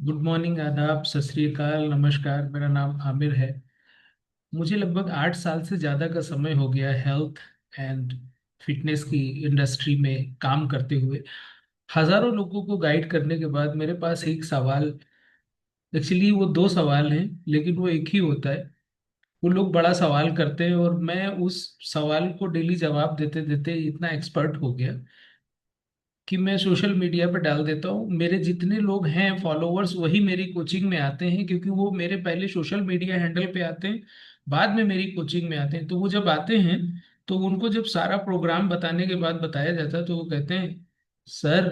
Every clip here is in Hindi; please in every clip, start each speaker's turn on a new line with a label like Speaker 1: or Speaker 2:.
Speaker 1: गुड मॉर्निंग, आदाब, सत श्री अकाल, नमस्कार। मेरा नाम आमिर है। मुझे लगभग 8 साल से ज़्यादा का समय हो गया हेल्थ एंड फिटनेस की इंडस्ट्री में काम करते हुए। हजारों लोगों को गाइड करने के बाद मेरे पास एक सवाल, एक्चुअली वो दो सवाल हैं लेकिन वो एक ही होता है। वो लोग बड़ा सवाल करते हैं और मैं उस सवाल को डेली जवाब देते देते इतना एक्सपर्ट हो गया कि मैं सोशल मीडिया पर डाल देता हूँ। मेरे जितने लोग हैं फॉलोअर्स वही मेरी कोचिंग में आते हैं, क्योंकि वो मेरे पहले सोशल मीडिया हैंडल पे आते हैं, बाद में मेरी कोचिंग में आते हैं। तो वो जब आते हैं तो उनको जब सारा प्रोग्राम बताने के बाद बताया जाता है तो वो कहते हैं, सर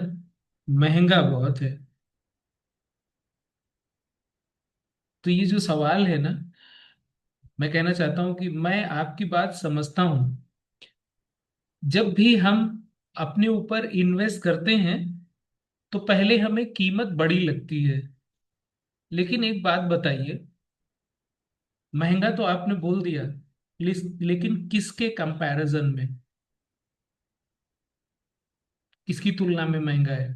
Speaker 1: महंगा बहुत है। तो ये जो सवाल है ना, मैं कहना चाहता हूँ कि मैं आपकी बात समझता हूँ। जब भी हम अपने ऊपर इन्वेस्ट करते हैं तो पहले हमें कीमत बड़ी लगती है, लेकिन एक बात बताइए, महंगा तो आपने बोल दिया, लेकिन किसके कंपैरिजन में, किसकी तुलना में महंगा है?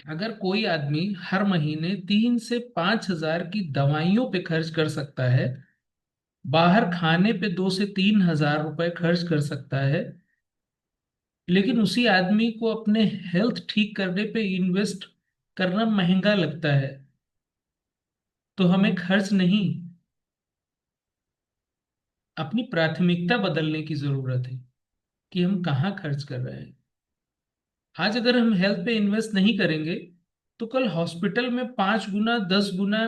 Speaker 1: अगर कोई आदमी हर महीने 3 से 5 हजार की दवाइयों पे खर्च कर सकता है, बाहर खाने पे 2 से 3 हजार रुपए खर्च कर सकता है, लेकिन उसी आदमी को अपने हेल्थ ठीक करने पे इन्वेस्ट करना महंगा लगता है, तो हमें खर्च नहीं, अपनी प्राथमिकता बदलने की जरूरत है कि हम कहाँ खर्च कर रहे हैं। आज अगर हम हेल्थ पे इन्वेस्ट नहीं करेंगे तो कल हॉस्पिटल में 5 गुना, 10 गुना,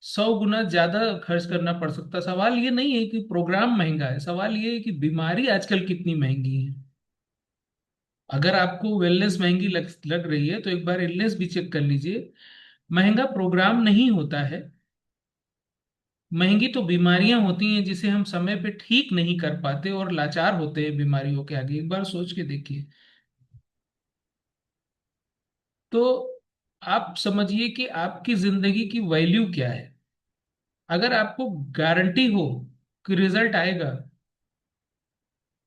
Speaker 1: 100 गुना ज्यादा खर्च करना पड़ सकता है। सवाल ये नहीं है कि प्रोग्राम महंगा है, सवाल ये है कि बीमारी आजकल कितनी महंगी है। अगर आपको वेलनेस महंगी लग रही है तो एक बार इलनेस भी चेक कर लीजिए। महंगा प्रोग्राम नहीं होता है, महंगी तो बीमारियां होती हैं जिसे हम समय पे ठीक नहीं कर पाते और लाचार होते हैं बीमारियों के आगे। एक बार सोच के देखिए। तो आप समझिए कि आपकी जिंदगी की वैल्यू क्या है। अगर आपको गारंटी हो कि रिजल्ट आएगा,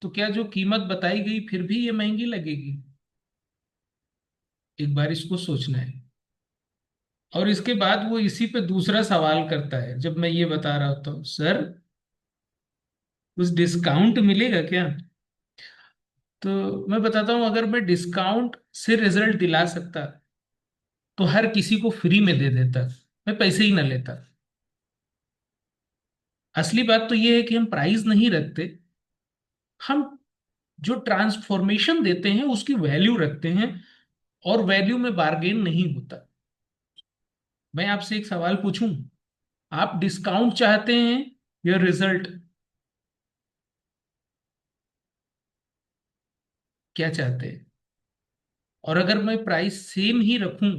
Speaker 1: तो क्या जो कीमत बताई गई फिर भी ये महंगी लगेगी? एक बार इसको सोचना है। और इसके बाद वो इसी पे दूसरा सवाल करता है जब मैं ये बता रहा होता हूँ, सर कुछ डिस्काउंट मिलेगा क्या? तो मैं बताता हूँ, अगर मैं डिस्काउंट से रिजल्ट दिला सकता तो हर किसी को फ्री में दे देता, मैं पैसे ही ना लेता। असली बात तो ये है कि हम प्राइस नहीं रखते, हम जो ट्रांसफॉर्मेशन देते हैं उसकी वैल्यू रखते हैं, और वैल्यू में बार्गेन नहीं होता। मैं आपसे एक सवाल पूछूं, आप डिस्काउंट चाहते हैं या रिजल्ट? क्या चाहते हैं? और अगर मैं प्राइस सेम ही रखूं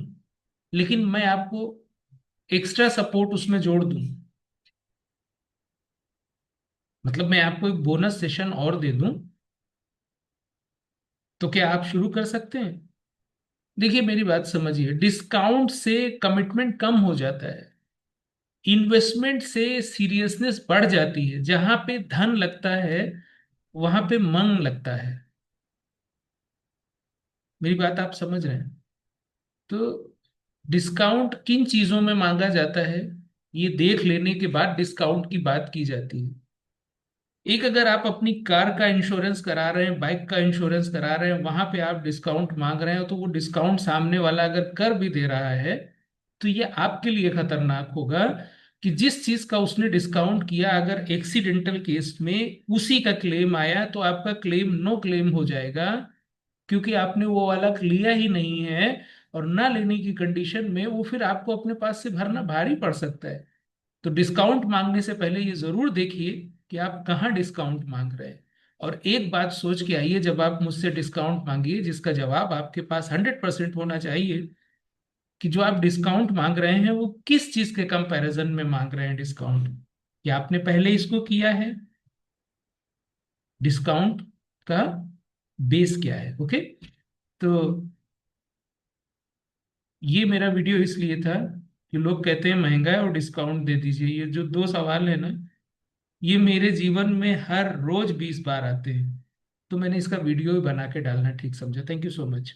Speaker 1: लेकिन मैं आपको एक्स्ट्रा सपोर्ट उसमें जोड़ दूं, मतलब मैं आपको एक बोनस सेशन और दे दूं, तो क्या आप शुरू कर सकते हैं? देखिए मेरी बात समझिए, डिस्काउंट से कमिटमेंट कम हो जाता है, इन्वेस्टमेंट से सीरियसनेस बढ़ जाती है। जहां पे धन लगता है वहां पे मन लगता है। मेरी बात आप समझ रहे हैं? तो डिस्काउंट किन चीजों में मांगा जाता है, ये देख लेने के बाद डिस्काउंट की बात की जाती है। एक, अगर आप अपनी कार का इंश्योरेंस करा रहे हैं, बाइक का इंश्योरेंस करा रहे हैं, वहां पे आप डिस्काउंट मांग रहे हो, तो वो डिस्काउंट सामने वाला अगर कर भी दे रहा है तो ये आपके लिए खतरनाक होगा कि जिस चीज का उसने डिस्काउंट किया, अगर एक्सीडेंटल केस में उसी का क्लेम आया तो आपका क्लेम नो क्लेम हो जाएगा, क्योंकि आपने वो वाला लिया ही नहीं है। और ना लेने की कंडीशन में वो फिर आपको अपने पास से भरना भारी पड़ सकता है। तो डिस्काउंट मांगने से पहले ये जरूर देखिए कि आप कहाँ डिस्काउंट मांग रहे हैं। और एक बात सोच के आइए जब आप मुझसे डिस्काउंट मांगिए, जिसका जवाब आपके पास 100% होना चाहिए, कि जो आप डिस्काउंट मांग रहे हैं वो किस चीज के कंपैरिजन में मांग रहे हैं डिस्काउंट। क्या आपने पहले इसको किया है? डिस्काउंट का बेस क्या है? ओके। तो ये मेरा वीडियो इसलिए था कि लोग कहते हैं महंगा है और डिस्काउंट दे दीजिए, ये जो दो सवाल है ना, ये मेरे जीवन में हर रोज 20 बार आते हैं। तो मैंने इसका वीडियो भी बना के डालना ठीक समझा। Thank you so much.